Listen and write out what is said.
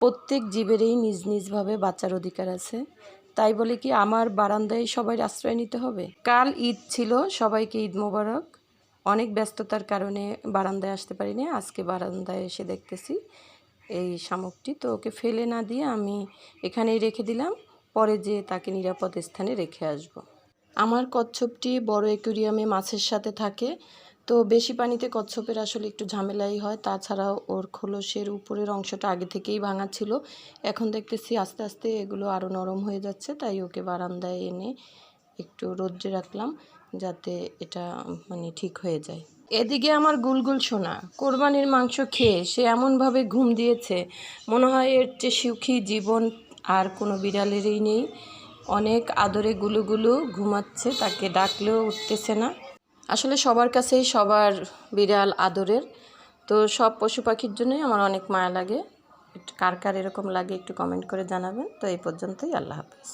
প্রত্যেক জীবেরই নিজ নিজভাবে বাঁচার অধিকার আছে, তাই বলে কি আমার বারান্দায় সবাই আশ্রয় নিতে হবে? কাল ঈদ ছিল, সবাইকে ঈদ মোবারক। অনেক ব্যস্ততার কারণে বারান্দায় আসতে পারিনি, আজকে বারান্দায় এসে দেখতেছি এই শামুকটি, তো ওকে ফেলে না দিয়ে আমি এখানেই রেখে দিলাম, পরে যেয়ে তাকে নিরাপদ স্থানে রেখে আসব। আমার কচ্ছপটি বড় অ্যাকুরিয়ামে মাছের সাথে থাকে, তো বেশি পানিতে কচ্ছপের আসলে একটু ঝামেলাই হয়। তাছাড়াও ওর খোলসের উপরের অংশটা আগে থেকেই ভাঙা ছিল, এখন দেখতেছি আস্তে আস্তে এগুলো আরও নরম হয়ে যাচ্ছে, তাই ওকে বারান্দায় এনে একটু রোদ্রে রাখলাম যাতে এটা ঠিক হয়ে যায়। এদিকে আমার গুলগুল সোনা কোরবানির মাংস খেয়ে সে এমনভাবে ঘুম দিয়েছে, মনে হয় এর চেয়ে সুখী জীবন আর কোনো বিড়ালেরই নেই। অনেক আদরে গুলুগুলু ঘুমাচ্ছে, তাকে ডাকলেও উঠতেছে না। আসলে সবার কাছেই সবার বিড়াল আদরের, তো সব পশু পাখির জন্যই আমার অনেক মায়া লাগে। কার কার এরকম লাগে একটু কমেন্ট করে জানাবেন। তো এই পর্যন্তই, আল্লাহ হাফেজ।